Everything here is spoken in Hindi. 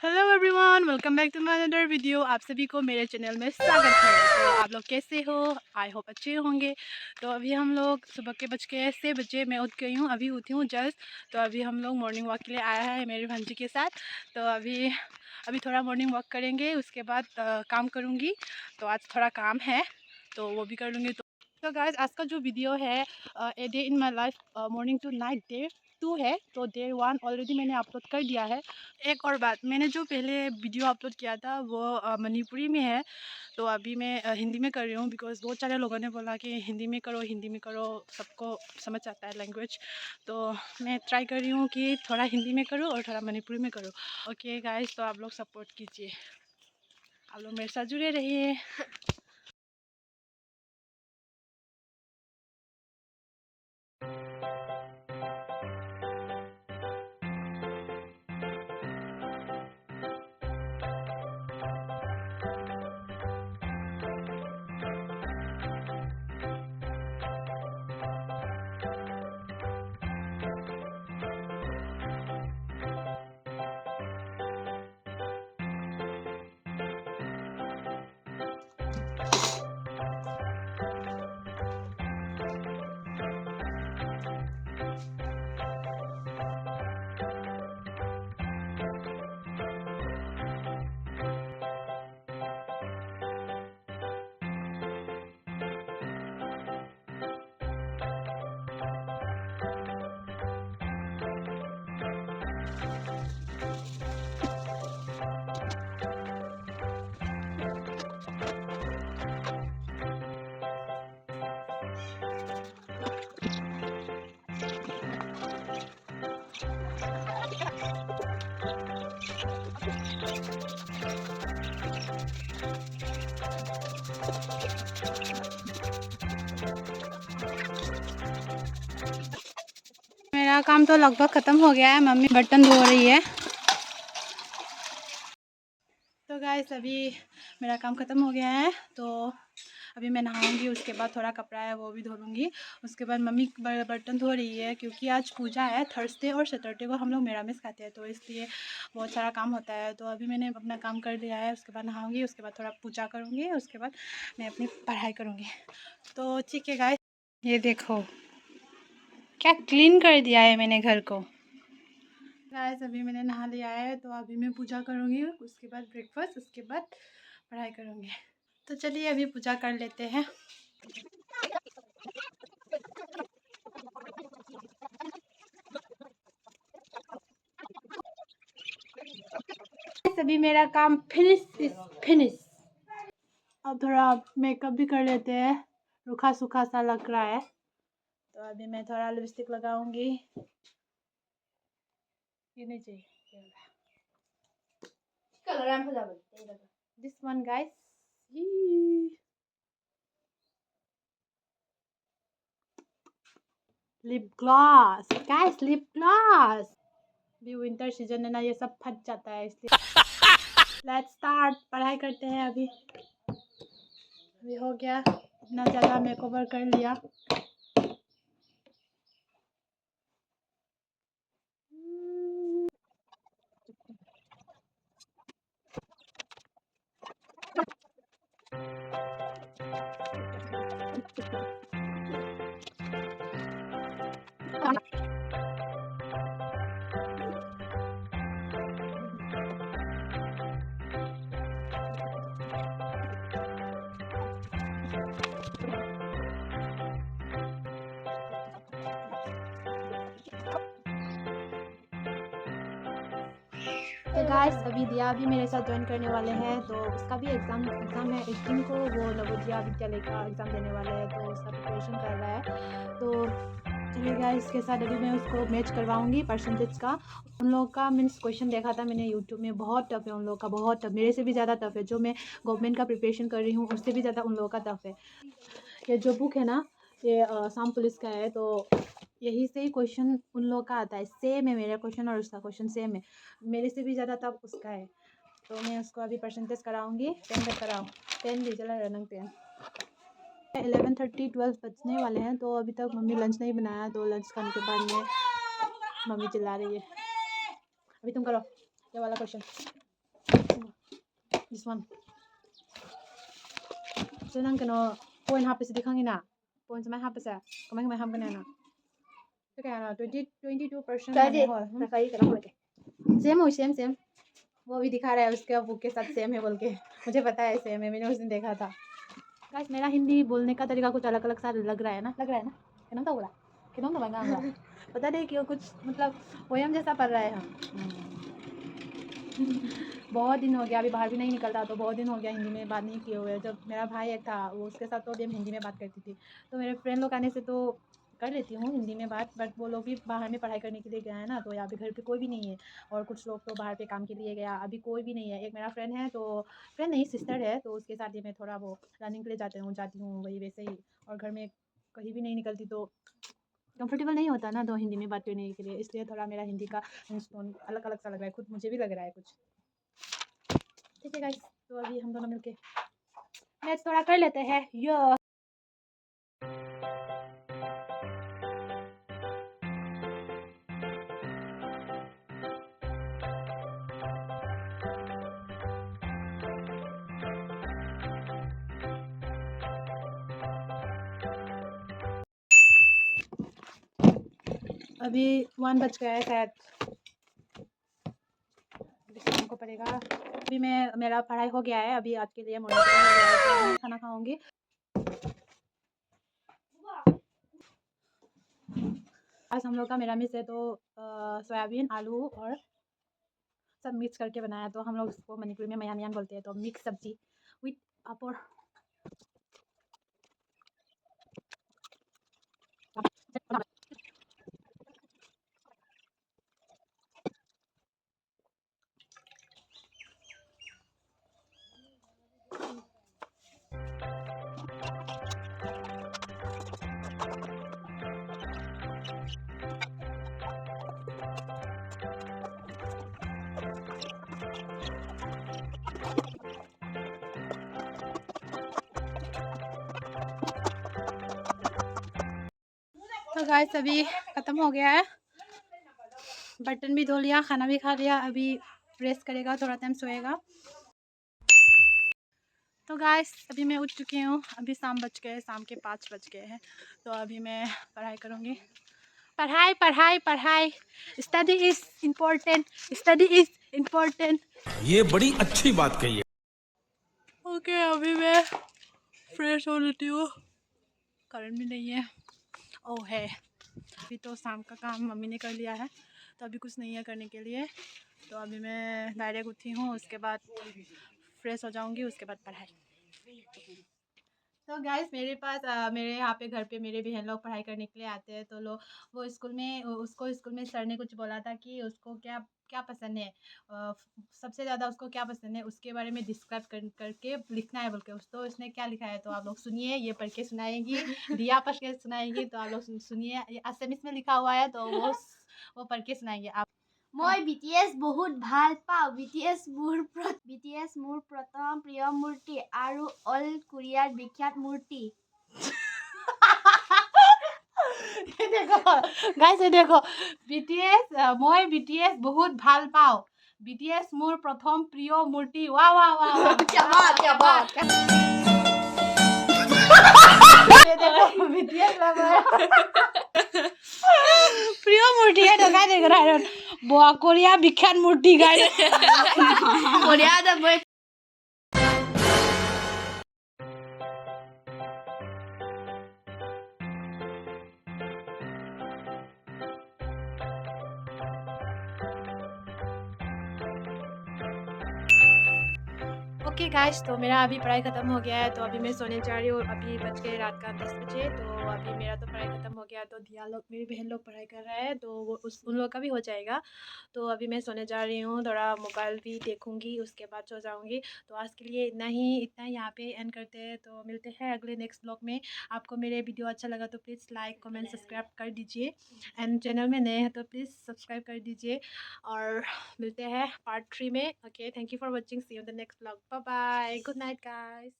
Hello everyone, welcome back to my another video. आप सभी को मेरे चैनल में स्वागत है। तो आप लोग कैसे हो? आई होप अच्छे होंगे। तो अभी हम लोग सुबह के 6:06 मैं उठ गई हूँ, अभी उठी हूँ जस्ट। तो अभी हम लोग मॉर्निंग वॉक के लिए आया है मेरी भांजी के साथ। तो अभी थोड़ा मॉर्निंग वॉक करेंगे, उसके बाद काम करूँगी। तो आज थोड़ा काम है तो वो भी कर लूँगी। तो गाइस, आज का जो वीडियो है a day in my life morning to night day 2 है। तो डे 1 ऑलरेडी मैंने अपलोड कर दिया है। एक और बात, मैंने जो पहले वीडियो अपलोड किया था वो मणिपुरी में है। तो अभी मैं हिंदी में कर रही हूँ, बिकॉज़ बहुत सारे लोगों ने बोला कि हिंदी में करो, हिंदी में करो, सबको समझ आता है लैंग्वेज। तो मैं ट्राई कर रही हूँ कि थोड़ा हिंदी में करूँ और थोड़ा मणिपुरी में करूँ। ओके गाइस, तो आप लोग सपोर्ट कीजिए, आप लोग मेरे साथ जुड़े रहिए। मेरा काम तो लगभग ख़त्म हो गया है, मम्मी बर्तन धो रही है। तो गाइस, अभी मेरा काम ख़त्म हो गया है। तो अभी मैं नहाऊंगी, उसके बाद थोड़ा कपड़ा है वो भी धो लूँगी। उसके बाद मम्मी बर्तन धो रही है, क्योंकि आज पूजा है। थर्सडे और सैटरडे को हम लोग मिरामिस खाते हैं, तो इसलिए बहुत सारा काम होता है। तो अभी मैंने अपना काम कर लिया है, उसके बाद नहाऊंगी, उसके बाद थोड़ा पूजा करूँगी, उसके बाद मैं अपनी पढ़ाई करूँगी। तो ठीक है गाइस, ये देखो क्या क्लीन कर दिया है मैंने घर को। गाइस, अभी मैंने नहा लिया है, तो अभी मैं पूजा करूँगी, उसके बाद ब्रेकफास्ट, उसके बाद पढ़ाई करूँगी। तो चलिए अभी पूजा कर लेते हैं। अभी मेरा काम फिनिश। अब थोड़ा मेकअप भी कर लेते हैं, रूखा सूखा सा लग रहा है। तो अभी मैं थोड़ा लिपस्टिक लगाऊंगी। ये नहीं चाहिए, this one guys. Lip gloss guys, lip gloss. अभी विंटर सीजन है ना, ये सब फट जाता है, इसलिए लेट्स स्टार्ट। पढ़ाई करते हैं। अभी हो गया, इतना ज़्यादा मेकओवर कर लिया। तो गाइस, अभी दिया भी मेरे साथ ज्वाइन करने वाले हैं, तो उसका भी एग्ज़ाम है 18 को। वो नवोदया विद्यालय का एग्ज़ाम देने वाले हैं, तो उसका प्रिपरेशन कर रहा है। तो चलिए गाइस, इसके साथ अभी मैं उसको मैच करवाऊंगी परसेंटेज का। उन लोगों का मीन्स क्वेश्चन देखा था मैंने यूट्यूब में, बहुत टफ है उन लोगों का, बहुत टफ, मेरे से भी ज़्यादा टफ है। जो मैं गवर्नमेंट का प्रिपरेशन कर रही हूँ उससे भी ज़्यादा उन लोगों का टफ है। ये जो बुक है ना, ये आसाम पुलिस का है। तो यही से ही क्वेश्चन उन लोगों का आता है, सेम है मेरा क्वेश्चन और उसका क्वेश्चन सेम है, मेरे से भी ज़्यादा टफ उसका है। तो मैं उसको अभी परसेंटेज कराऊंगी। 10 तक कराओ, 10 भी चला रनंग 10। 11:30 12 बजने वाले हैं, तो अभी तक मम्मी लंच नहीं बनाया। तो लंच खाने के बाद में मम्मी चिल्ला रही है, अभी तुम करो ये वाला question. This one. So nang kano point hapis di khangina. Point sama hapis sa. Kamay ham kana. तो क्या है 22% Jadi, हो Rafael kenapa lagi? सेम वो भी दिखा रहा है उसके बुक के साथ सेम है बोल के मुझे पता है सेम है मैंने उस दिन देखा था गाइस मेरा हिंदी बोलने का तरीका कुछ अलग अलग सा लग रहा है ना कितना तो बोला कितना तो बंगा पता नहीं क्यों कुछ मतलब पोयम जैसा पढ़ रहा है हम बहुत दिन हो गया अभी बाहर भी नहीं निकलता तो बहुत दिन हो गया हिंदी में बात नहीं किए हुए जब मेरा भाई एक था वो उसके साथ तो हम हिंदी में बात करती थी तो मेरे फ्रेंड लोग आने से तो कर लेती हूँ हिंदी में बात बट वो लोग भी बाहर में पढ़ाई करने के लिए गया है ना तो यहाँ पे घर पे कोई भी नहीं है और कुछ लोग तो बाहर पे काम के लिए गया अभी कोई भी नहीं है एक मेरा फ्रेंड है तो फ्रेंड नहीं सिस्टर है तो उसके साथ ही मैं थोड़ा वो रनिंग के लिए जाती हूँ वही वैसे ही और घर में कहीं भी नहीं निकलती तो कंफर्टेबल नहीं होता ना तो हिंदी में बात करने के लिए इसलिए थोड़ा मेरा हिंदी का टोन अलग अलग सा लग रहा है खुद मुझे भी लग रहा है कुछ ठीक है गाइस तो अभी हम दोनों मिलके मैच थोड़ा कर लेते हैं यो अभी 1 बज गया है शायद शाम को पड़ेगा अभी मेरा पढ़ाई हो गया है अभी आज के लिए मॉर्निंग हो गया है तो मैं खाना खाऊंगी आज हम लोग का मिरामिस है तो सोयाबीन आलू और सब मिक्स करके बनाया तो हम लोग उसको मणिपुरी में मयान मयान बोलते हैं तो मिक्स सब्जी विथ पापड़ तो गाइस अभी ख़त्म हो गया है बर्तन भी धो लिया खाना भी खा लिया अभी रेस्ट करेगा थोड़ा टाइम सोएगा तो गाइस अभी मैं उठ चुकी हूँ अभी शाम के 5 बज गए हैं तो अभी मैं पढ़ाई करूँगी पढ़ाई स्टडी इज़ इम्पोर्टेंट ये बड़ी अच्छी बात कही है ओके अभी मैं फ्रेश हो लेती हूँ करंट भी नहीं है ओह है अभी तो शाम का काम मम्मी ने कर लिया है तो अभी कुछ नहीं है करने के लिए तो अभी मैं डायरेक्ट उठी हूँ उसके बाद फ्रेश हो जाऊँगी उसके बाद पढ़ाई तो गाइस मेरे पास मेरे यहाँ पे घर पे मेरे बहन लोग पढ़ाई करने के लिए आते हैं तो लोग वो स्कूल में सर ने कुछ बोला था कि उसको क्या क्या पसंद है सबसे ज़्यादा उसको क्या पसंद है उसके बारे में डिस्क्राइब करके लिखना है बोल के तो उसने क्या लिखा है तो आप लोग सुनिए ये पढ़ के सुनाएंगी दिया पढ़ के सुनाएंगी तो आप लोग सुनिए असमिस में लिखा हुआ है तो वो पढ़ के सुनाएंगे आप মই BTS বহুত ভাল পাওঁ BTS মোৰ প্ৰথম প্ৰিয় মূৰ্তি আৰু অল কোৰিয়াৰ বিখ্যাত মূৰ্তি ये देखो गाइस ये देखो BTS মই BTS बहुत ভাল পাওঁ BTS মোৰ प्रथम प्रिय मूर्ति वाह वाह वाह क्या बात ये देखो BTS प्रिय मूर्ति है तो क्या देख रहा है बुआ कोरिया विख्यात मूर्ति गाइस কোৰিয়াত মই ओके गाइस तो मेरा अभी पढ़ाई ख़त्म हो गया है तो अभी मैं सोने जा रही हूँ अभी बज गए रात का 10 बजे तो अभी मेरा तो पढ़ाई ख़त्म हो गया तो दिया लोग मेरी बहन लोग पढ़ाई कर रहे हैं तो वो उन लोग का भी हो जाएगा तो अभी मैं सोने जा रही हूँ थोड़ा मोबाइल भी देखूँगी उसके बाद सो जाऊँगी तो आज के लिए इतना ही यहाँ पे एंड करते हैं तो मिलते हैं अगले नेक्स्ट ब्लॉग में आपको मेरे वीडियो अच्छा लगा तो प्लीज़ लाइक कमेंट सब्सक्राइब कर दीजिए एंड चैनल में नए हैं तो प्लीज़ सब्सक्राइब कर दीजिए और मिलते हैं पार्ट 3 में okay thank you for watching see you in the next blog bye bye good night guys